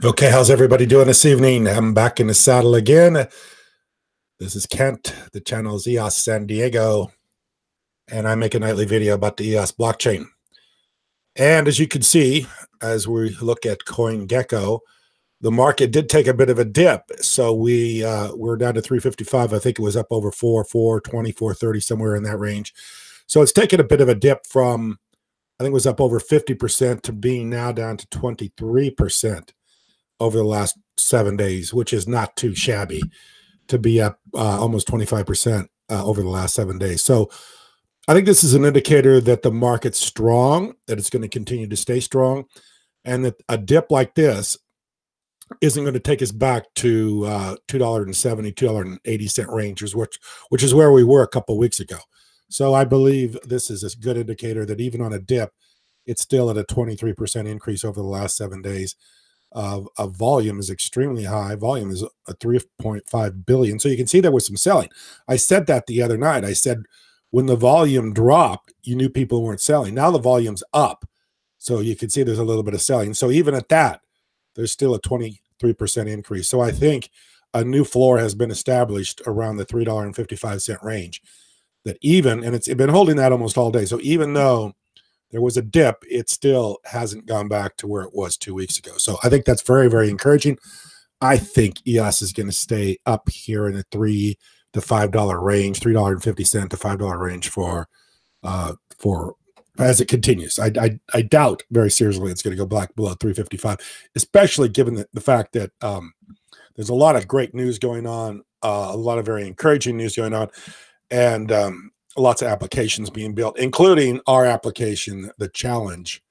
Okay, how's everybody doing this evening? I'm back in the saddle again. This is Kent. The channel is EOS San Diego, and I make a nightly video about the EOS blockchain. And as you can see, as we look at CoinGecko, the market did take a bit of a dip. So we're down to 355. I think it was up over 420, 430, somewhere in that range. So it's taken a bit of a dip from, I think it was up over 50% to being now down to 23% over the last 7 days, which is not too shabby to be up almost 25% over the last 7 days. So I think this is an indicator that the market's strong, that it's going to continue to stay strong, and that a dip like this isn't going to take us back to $2.70, $2.80 range, which is where we were a couple of weeks ago. So I believe this is a good indicator that even on a dip, it's still at a 23% increase over the last 7 days. Volume is extremely high. Volume is a 3.5 billion. So you can see there was some selling. I said that the other night. I said when the volume dropped, you knew people weren't selling. Now the volume's up. So you can see there's a little bit of selling. So even at that, there's still a 23% increase. So I think a new floor has been established around the $3.55 range. That even, and it's been holding that almost all day. So even though there was a dip, it still hasn't gone back to where it was 2 weeks ago. So I think that's very, very encouraging. I think EOS is going to stay up here in the $3 to $5 range, $3.50 to $5 range for as it continues. I doubt very seriously it's going to go back below 355, especially given the fact that there's a lot of great news going on, a lot of very encouraging news going on, and lots of applications being built, including our application, the Challenge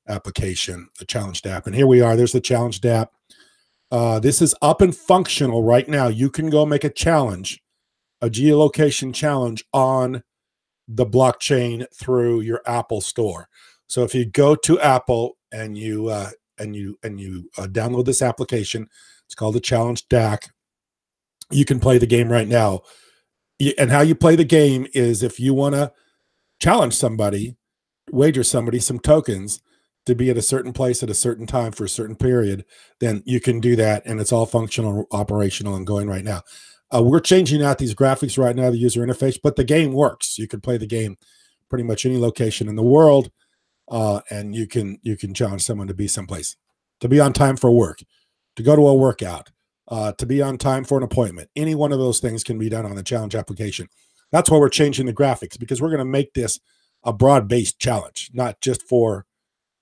application, the Challenged app. And here we are. There's the Challenged app. This is up and functional right now. You can go make a challenge, a geolocation challenge on the blockchain through your Apple store. So if you go to Apple and you download this application, it's called the Challenged app. You can play the game right now. And how you play the game is if you want to challenge somebody, wager somebody some tokens to be at a certain place at a certain time for a certain period, then you can do that. And it's all functional, operational, and going right now. We're changing out these graphics right now, the user interface, but the game works. You can play the game pretty much any location in the world, and you can challenge someone to be someplace, to be on time for work, to go to a workout, to be on time for an appointment. Any one of those things can be done on the Challenge application. That's why we're changing the graphics, because we're going to make this a broad-based challenge, not just for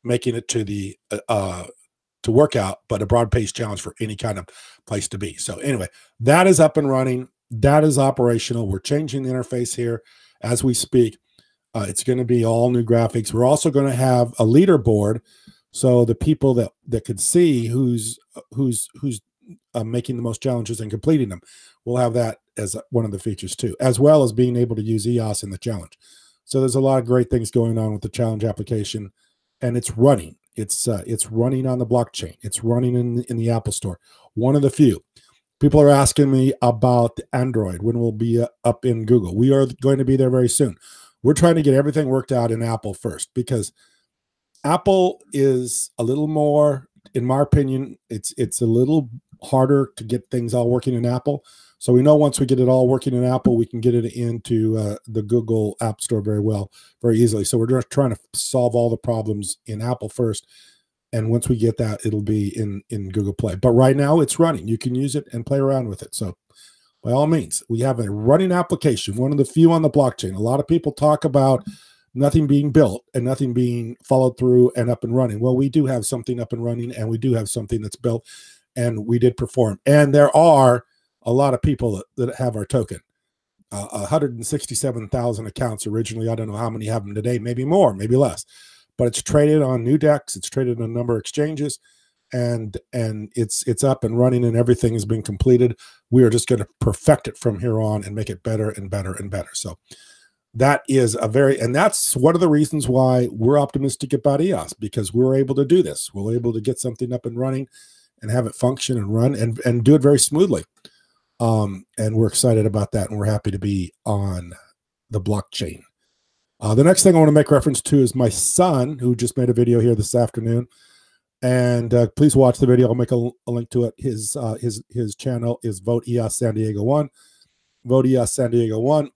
making it to the to work out, but a broad-based challenge for any kind of place to be. So anyway, that is up and running. That is operational. We're changing the interface here as we speak. It's going to be all new graphics. We're also going to have a leaderboard, so the people that could see who's making the most challenges and completing them. We'll have that as one of the features too, as well as being able to use EOS in the challenge. So there's a lot of great things going on with the Challenge application, and it's running. It's running on the blockchain. It's running in the Apple Store. One of the few. People are asking me about the Android, when we'll be up in Google. We are going to be there very soon. We're trying to get everything worked out in Apple first, because Apple is a little more, in my opinion, it's a little harder to get things all working in Apple. So we know once we get it all working in Apple, we can get it into the Google App Store very easily. So we're just trying to solve all the problems in Apple first. And once we get that, it'll be in Google Play. But right now it's running. You can use it and play around with it. So by all means, we have a running application, one of the few on the blockchain. A lot of people talk about nothing being built and nothing being followed through and up and running. Well, we do have something up and running, and we do have something that's built, and we did perform. And there are a lot of people that have our token. 167,000 accounts originally. I don't know how many have them today, maybe more, maybe less. But it's traded on new decks. It's traded on a number of exchanges, and it's up and running, and everything has been completed. We are just going to perfect it from here on and make it better and better and better. So that is and that's one of the reasons why we're optimistic about EOS, because we're able to do this. We're able to get something up and running and have it function and run and do it very smoothly. And we're excited about that, and we're happy to be on the blockchain. The next thing I want to make reference to is my son, who just made a video here this afternoon, And please watch the video. I'll make a link to it. His channel is Vote EOS San Diego 1. Vote EOS San Diego 1.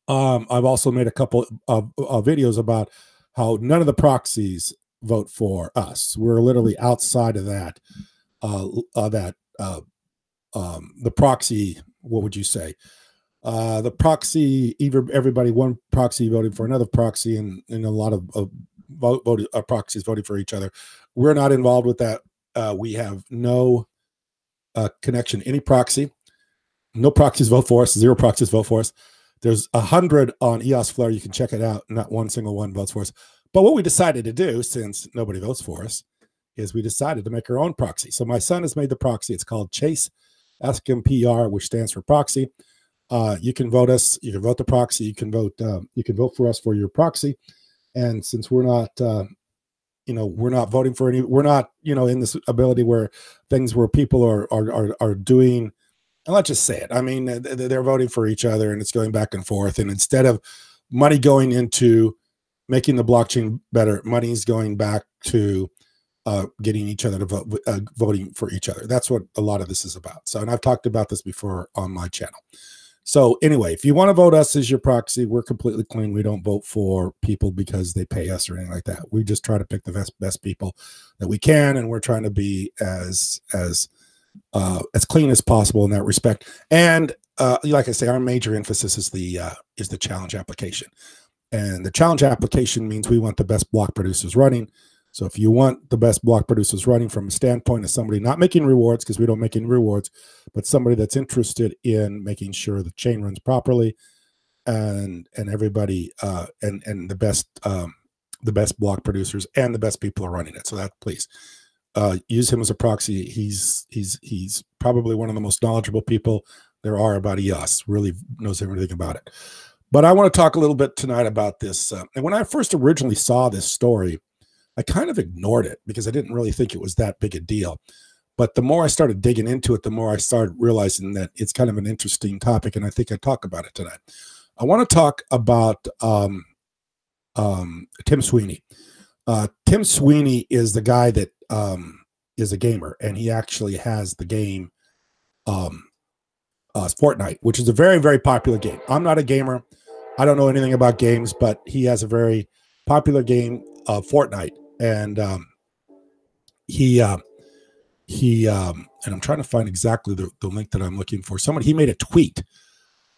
I've also made a couple of videos about how none of the proxies vote for us. We're literally outside of that. The proxy. What would you say? The proxy. Either everybody, one proxy voting for another proxy, and a lot of proxies voting for each other. We're not involved with that. We have no connection to any proxy. No proxies vote for us. 0 proxies vote for us. There's 100 on EOS Flare. You can check it out. Not one single one votes for us. But what we decided to do, since nobody votes for us, is we decided to make our own proxy. So my son has made the proxy. It's called chaceeskampr, which stands for proxy. You can vote us. You can vote the proxy. You can vote. You can vote for us for your proxy. And since we're not, we're not voting for any. We're not, in this ability where things where people are doing. And let's just say it. I mean, they're voting for each other, and it's going back and forth. And instead of money going into making the blockchain better, money is going back to getting each other to vote, voting for each other. That's what a lot of this is about. So, and I've talked about this before on my channel. So anyway, if you want to vote us as your proxy, we're completely clean. We don't vote for people because they pay us or anything like that. We just try to pick the best people that we can, and we're trying to be as clean as possible in that respect. And like I say, our major emphasis is the challenge application. And the challenge application means we want the best block producers running. So if you want the best block producers running from a standpoint of somebody not making rewards, because we don't make any rewards, but somebody that's interested in making sure the chain runs properly, and everybody and the best block producers and the best people are running it. So that, please use him as a proxy. He's probably one of the most knowledgeable people there are about EOS. Really knows everything about it. But I want to talk a little bit tonight about this. And when I first originally saw this story, I kind of ignored it because I didn't really think it was that big a deal. But the more I started digging into it, the more I started realizing that it's kind of an interesting topic, and I think I talk about it tonight. I want to talk about Tim Sweeney. Tim Sweeney is the guy that is a gamer, and he actually has the game Fortnite, which is a very, very popular game. I'm not a gamer. I don't know anything about games, but he has a very popular game, Fortnite. And and I'm trying to find exactly the link that I'm looking for. He made a tweet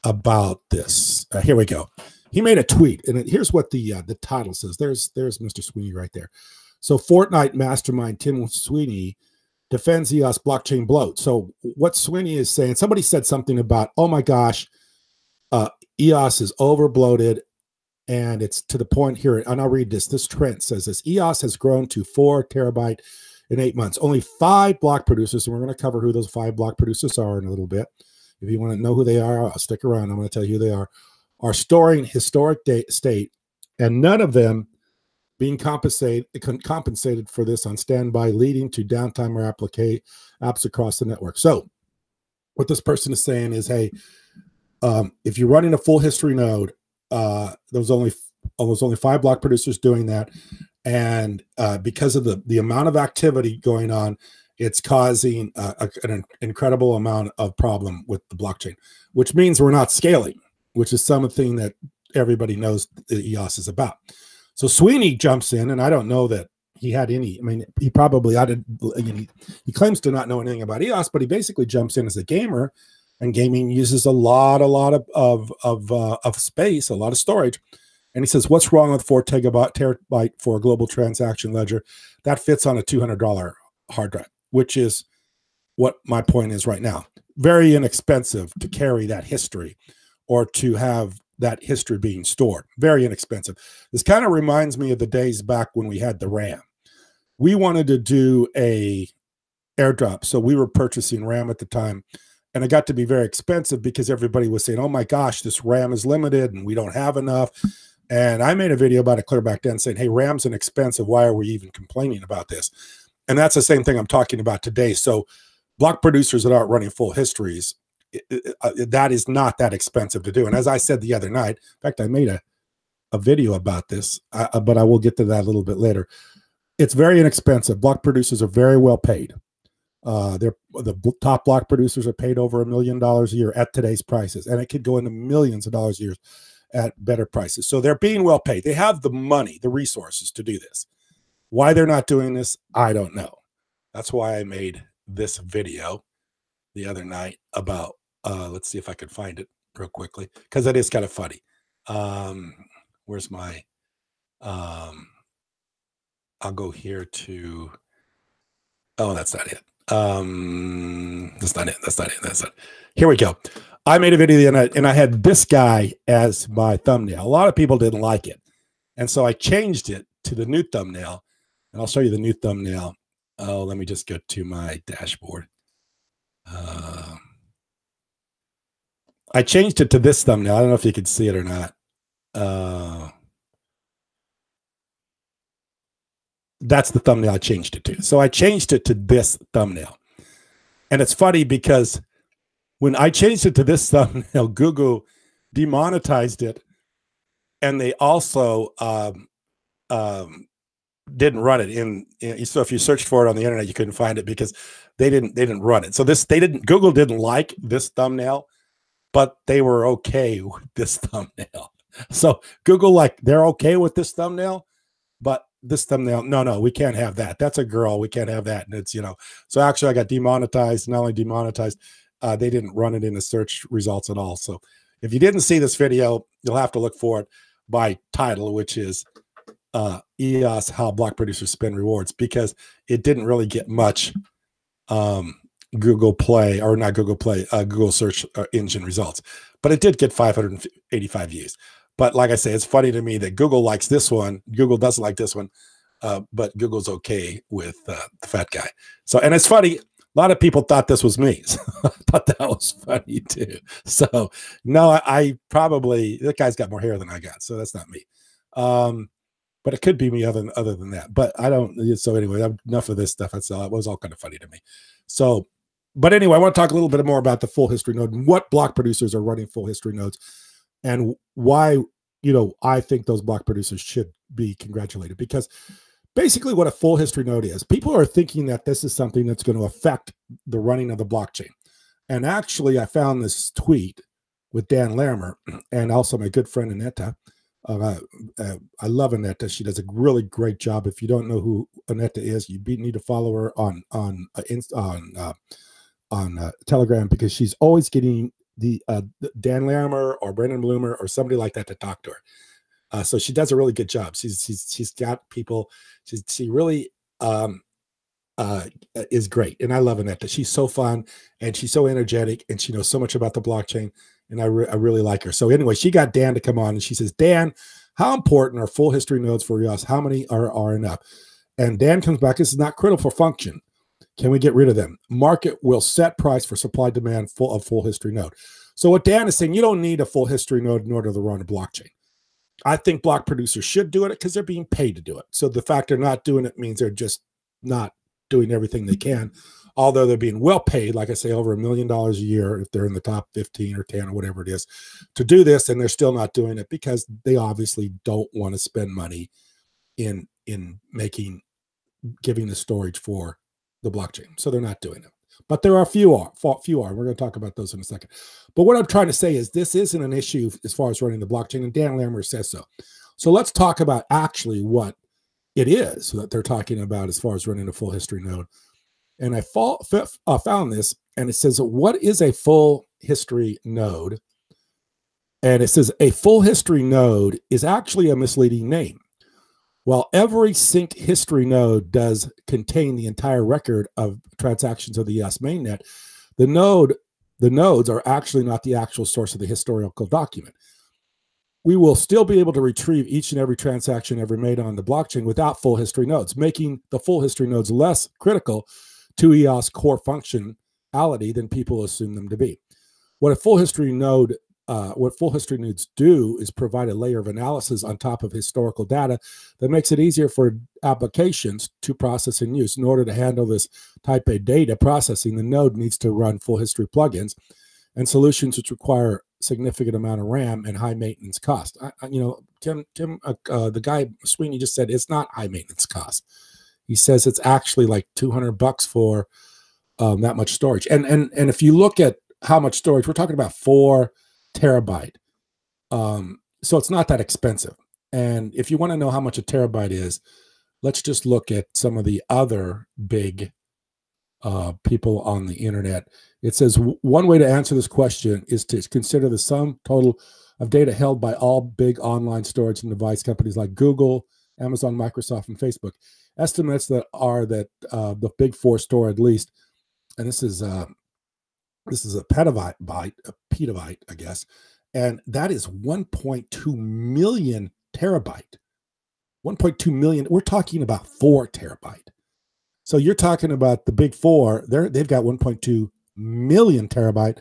about this. Here we go. He made a tweet, and here's what the title says. There's Mr. Sweeney right there. So Fortnite mastermind Tim Sweeney defends EOS blockchain bloat. So what Sweeney is saying, somebody said something about, oh my gosh, EOS is over bloated. And it's to the point here, and I'll read this. This Trent says this: EOS has grown to 4 terabyte in 8 months. Only 5 block producers, and we're going to cover who those 5 block producers are in a little bit. If you want to know who they are, I'll stick around. I'm going to tell you who they are storing historic state, and none of them being compensated for this on standby, leading to downtime or apps across the network. So what this person is saying is, hey, if you're running a full history node, there's only 5 block producers doing that, and because of the amount of activity going on, it's causing an incredible amount of problem with the blockchain, which means we're not scaling, which is something that everybody knows the EOS is about. So Sweeney jumps in, and I don't know that he had any. I mean, he probably he claims to not know anything about EOS, but he basically jumps in as a gamer. And gaming uses a lot of space, a lot of storage. And he says, what's wrong with 4 terabyte for a global transaction ledger? That fits on a $200 hard drive, which is what my point is right now. Very inexpensive to carry that history or to have that history being stored. Very inexpensive. This kind of reminds me of the days back when we had the RAM. We wanted to do a airdrop, so we were purchasing RAM at the time. And it got to be very expensive because everybody was saying, oh my gosh, this RAM is limited and we don't have enough. And I made a video about it clear back then saying, hey, RAM's inexpensive. Why are we even complaining about this? And that's the same thing I'm talking about today. So block producers that aren't running full histories, that is not that expensive to do. And as I said the other night, in fact, I made a video about this, but I will get to that a little bit later. It's very inexpensive. Block producers are very well paid. The top block producers are paid over $1 million a year at today's prices, and it could go into millions of dollars a year at better prices. So they're being well paid. They have the money, the resources to do this. Why they're not doing this, I don't know. That's why I made this video the other night about, let's see if I can find it real quickly, because it is kind of funny. Where's my, I'll go here to, oh, that's not it. That's not it. That's not it. That's not it. Here we go. I made a video the other night, and I had this guy as my thumbnail. A lot of people didn't like it. And so I changed it to the new thumbnail, and I'll show you the new thumbnail. Oh, let me just go to my dashboard. I changed it to this thumbnail. I don't know if you can see it or not. That's the thumbnail I changed it to. So I changed it to this thumbnail. And it's funny because when I changed it to this thumbnail, Google demonetized it. And they also didn't run it in. So if you searched for it on the internet, you couldn't find it because they didn't run it. So Google didn't like this thumbnail, but they were okay with this thumbnail. So Google, they're okay with this thumbnail, but this thumbnail, no, we can't have that. That's a girl. We can't have that. And it's, so actually I got demonetized. Not only demonetized, they didn't run it in the search results at all. So if you didn't see this video, you'll have to look for it by title, which is EOS, how block producers spend rewards, because it didn't really get much Google Play, or not Google Play, Google search engine results, but it did get 585 views. But like I say, it's funny to me that Google likes this one. Google doesn't like this one, but Google's okay with the fat guy. So, and it's funny, a lot of people thought this was me. So I thought that was funny too. So no, I probably, that guy's got more hair than I got, so that's not me. But it could be me other than that. But I don't. So anyway, enough of this stuff. It was all kind of funny to me. So, but anyway, I want to talk a little bit more about the full history node and what block producers are running full history nodes, and why I think those block producers should be congratulated. Because basically, what a full history node is, people are thinking that this is something that's going to affect the running of the blockchain. And actually, I found this tweet with Dan Larimer and also my good friend Aneta. I love Aneta. She does a really great job. If you don't know who Aneta is, you need to follow her on Telegram, because she's always getting the Dan Larimer or Brandon Bloomer or somebody like that to talk to her. So she does a really good job. She's got people. She really is great, and I love Aneta. She's so fun and she's so energetic, and she knows so much about the blockchain. And I really like her. So anyway, she got Dan to come on, and she says, Dan, how important are full history nodes for EOS? How many are enough? And Dan comes back, this is not critical for function. Can we get rid of them? Market will set price for supply demand of full history node. So what Dan is saying, you don't need a full history node in order to run a blockchain. I think block producers should do it because they're being paid to do it. So the fact they're not doing it means they're just not doing everything they can. Although they're being well paid, like I say, over $1 million a year, if they're in the top 15 or 10 or whatever it is, to do this, and they're still not doing it because they obviously don't want to spend money in giving the storage for the blockchain. So they're not doing it. But there are a few are. We're going to talk about those in a second. But what I'm trying to say is this isn't an issue as far as running the blockchain, and Dan Larimer says so. So let's talk about actually what it is that they're talking about as far as running a full history node. And I found this, and it says, what is a full history node? And it says a full history node is actually a misleading name. While every synced history node does contain the entire record of transactions of the EOS mainnet, the nodes are actually not the actual source of the historical document. We will still be able to retrieve each and every transaction ever made on the blockchain without full history nodes, making the full history nodes less critical to EOS core functionality than people assume them to be. What full history nodes do is provide a layer of analysis on top of historical data that makes it easier for applications to process and use. In order to handle this type of data processing, the node needs to run full history plugins and solutions which require significant amount of RAM and high maintenance cost. Tim, the guy Sweeney just said it's not high maintenance cost. He says it's actually like $200 for that much storage. And if you look at how much storage, we're talking about 4 terabyte. So it's not that expensive. And if you want to know how much a terabyte is, let's just look at some of the other big people on the internet. It says one way to answer this question is to consider the sum total of data held by all big online storage and device companies like Google, Amazon, Microsoft, and Facebook. Estimates that the big 4 store at least, and this is a petabyte, I guess, and that is 1.2 million terabyte. 1.2 million. We're talking about 4 terabyte. So you're talking about the big 4. They've got 1.2 million terabyte,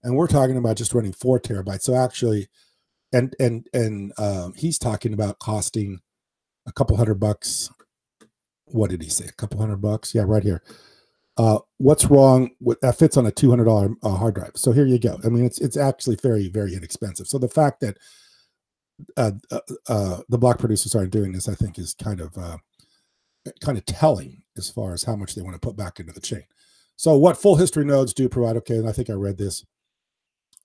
and we're talking about just running 4 terabytes. So actually, and he's talking about costing a couple $100. What did he say? A couple $100? Yeah, right here. What's wrong with that? Fits on a $200 hard drive. So here you go. I mean, it's actually very, very inexpensive. So the fact that the block producers aren't doing this, I think, is kind of telling as far as how much they want to put back into the chain. So what full history nodes do provide? Okay, and I think I read this.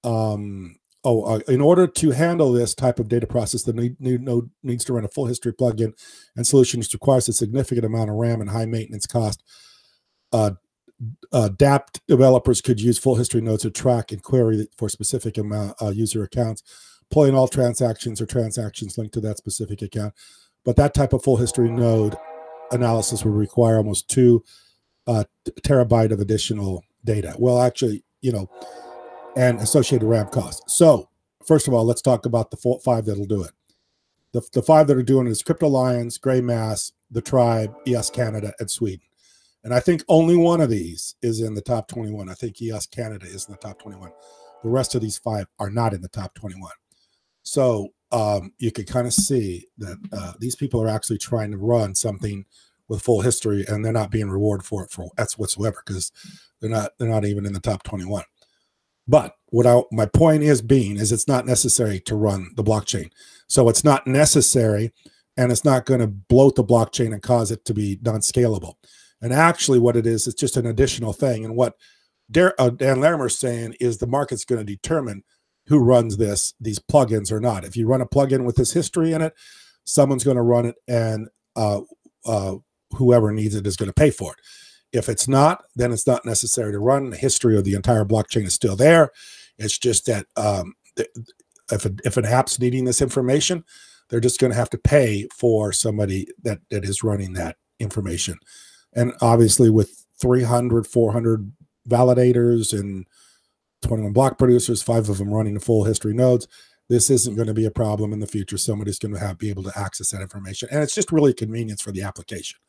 In order to handle this type of data process, the node needs to run a full history plugin and solution, which requires a significant amount of RAM and high maintenance cost. DApp developers could use full history nodes to track and query for specific user accounts, pulling all transactions or transactions linked to that specific account. But that type of full history node analysis would require almost 2 terabyte of additional data. Well, actually, and associated RAM costs. So first of all, let's talk about the 5 that'll do it. The 5 that are doing it is Crypto Lions, Grey Mass, The Tribe, EOS Canada, and Sweden. And I think only one of these is in the top 21. I think EOS Canada is in the top 21. The rest of these 5 are not in the top 21. So you can kind of see that these people are actually trying to run something with full history, and they're not being rewarded for it whatsoever, because they're not even in the top 21. But my point is it's not necessary to run the blockchain. So it's not necessary, and it's not going to bloat the blockchain and cause it to be non-scalable. And actually what it is, it's just an additional thing. And what Dan Larimer is saying is the market's going to determine who runs these plugins or not. If you run a plugin with this history in it, someone's going to run it, and whoever needs it is going to pay for it. If it's not, then it's not necessary to run. The history of the entire blockchain is still there. It's just that if an app's needing this information, they're just going to have to pay for somebody that is running that information. And obviously with 300, 400 validators and 21 block producers, 5 of them running the full history nodes, this isn't going to be a problem in the future. Somebody's going to be able to access that information. And it's just really convenience for the application.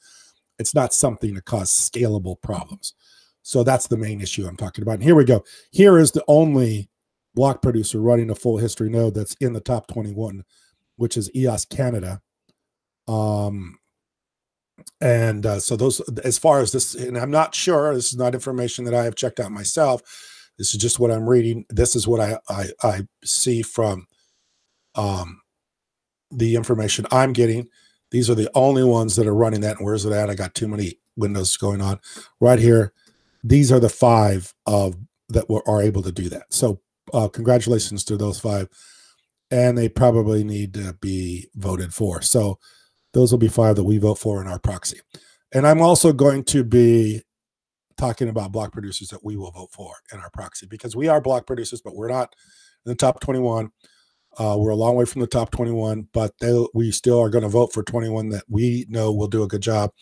It's not something to cause scalable problems. So that's the main issue I'm talking about. And here we go. Here is the only block producer running a full history node that's in the top 21, which is EOS Canada. So those, as far as this, and I'm not sure, this is not information that I have checked out myself. This is just what I'm reading. This is what I see from the information I'm getting. These are the only ones that are running that. And where's it at? I got too many windows going on right here. These are the 5 that are able to do that. So congratulations to those 5. And they probably need to be voted for. So those will be 5 that we vote for in our proxy. And I'm also going to be talking about block producers that we will vote for in our proxy, because we are block producers, but we're not in the top 21. We're a long way from the top 21, but we still are going to vote for 21 that we know will do a good job.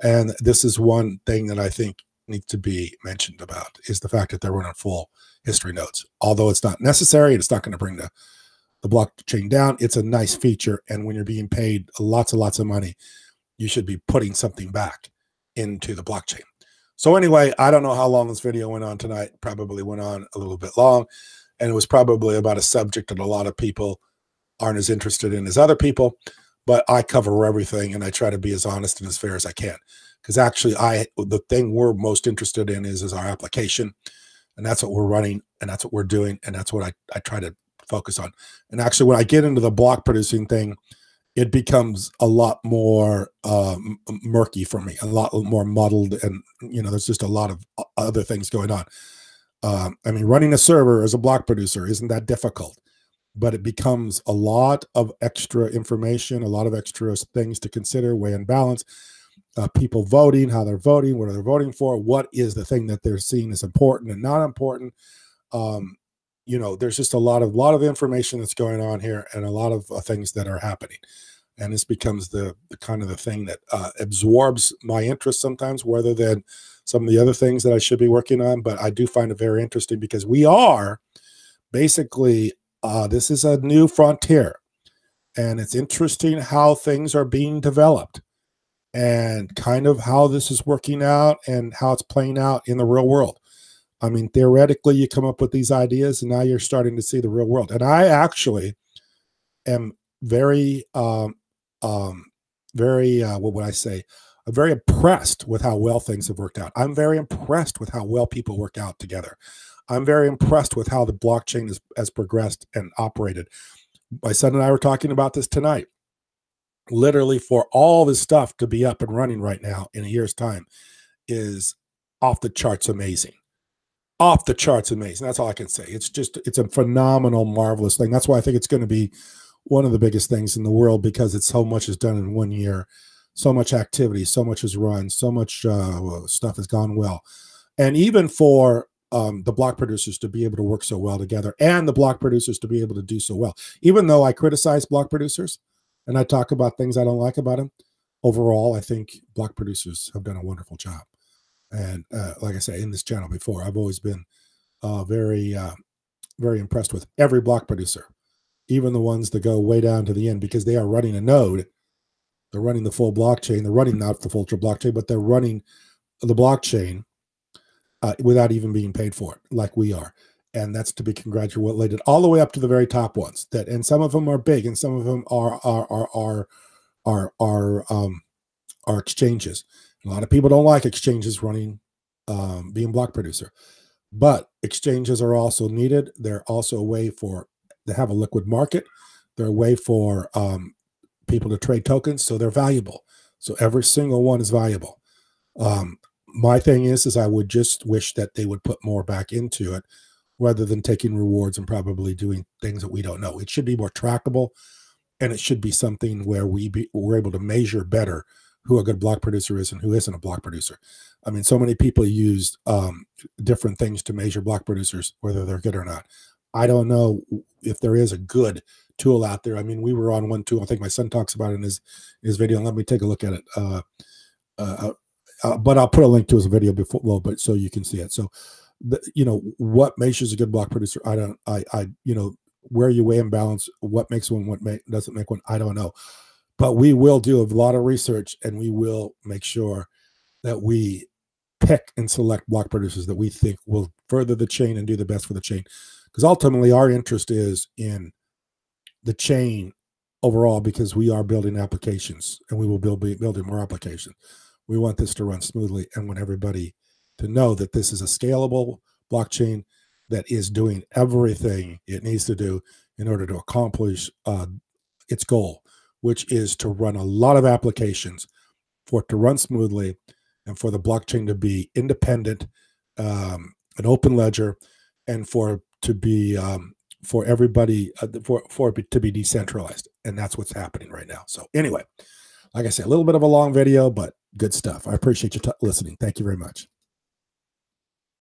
And this is one thing that I think needs to be mentioned about, is the fact that they're running full history nodes. Although it's not necessary, it's not going to bring the blockchain down. It's a nice feature. And when you're being paid lots and lots of money, you should be putting something back into the blockchain. So anyway, I don't know how long this video went on tonight. Probably went on a little bit long. And it was probably about a subject that a lot of people aren't as interested in as other people. But I cover everything, and I try to be as honest and as fair as I can. Because actually, the thing we're most interested in is our application. And that's what we're running, and that's what we're doing, and that's what I try to focus on. And actually, when I get into the block producing thing, it becomes a lot more murky for me, a lot more muddled, and there's just a lot of other things going on. I mean, running a server as a block producer isn't that difficult, but it becomes a lot of extra information, a lot of extra things to consider, weigh and balance. People voting, how they're voting, what are they voting for, what is the thing that they're seeing as important and not important. There's just a lot of information that's going on here, and a lot of things that are happening. And this becomes the kind of the thing that absorbs my interest sometimes, rather than some of the other things that I should be working on. But I do find it very interesting, because we are basically, this is a new frontier, and it's interesting how things are being developed, and kind of how this is working out and how it's playing out in the real world. I mean, theoretically, you come up with these ideas, and now you're starting to see the real world. And I actually am very, what would I say? I'm very impressed with how well things have worked out. I'm very impressed with how well people work out together. I'm very impressed with how the blockchain has progressed and operated. My son and I were talking about this tonight. Literally, for all this stuff to be up and running right now in a year's time is off the charts amazing. Off the charts amazing. That's all I can say. It's a phenomenal, marvelous thing. That's why I think it's going to be one of the biggest things in the world, because it's so much is done in 1 year. So much activity, so much is run, so much stuff has gone well. And even for the block producers to be able to work so well together, and the block producers to be able to do so well, even though I criticize block producers and I talk about things I don't like about them, overall, I think block producers have done a wonderful job. And like I say in this channel before, I've always been very impressed with every block producer, even the ones that go way down to the end, because they are running a node. They're running the full blockchain. They're running not the full blockchain, but they're running the blockchain without even being paid for it, like we are. And that's to be congratulated, all the way up to the very top ones. And some of them are big, and some of them are exchanges. A lot of people don't like exchanges running, being block producer, but exchanges are also needed. They're also a way they have a liquid market. They're a way for people to trade tokens, so they're valuable. So every single one is valuable. My thing is I would just wish that they would put more back into it, rather than taking rewards and probably doing things that we don't know. It should be more trackable, and it should be something where we're able to measure better who a good block producer is and who isn't a block producer. I mean, so many people use different things to measure block producers, whether they're good or not. I don't know if there is a good tool out there. I mean, we were on one tool. I think my son talks about it in his video. Let me take a look at it. But I'll put a link to his video below, but so you can see it. So, what measures a good block producer? Where you weigh and balance what makes one, what doesn't make one, I don't know. But we will do a lot of research, and we will make sure that we pick and select block producers that we think will further the chain and do the best for the chain. Because ultimately, our interest is in the chain overall, because we are building applications, and we will be building more applications. We want this to run smoothly, and want everybody to know that this is a scalable blockchain that is doing everything it needs to do in order to accomplish its goal, which is to run a lot of applications, for it to run smoothly, and for the blockchain to be independent, an open ledger, and for everybody, for it to be decentralized. And that's what's happening right now. So anyway, like I said, a little bit of a long video, but good stuff. I appreciate you listening. Thank you very much.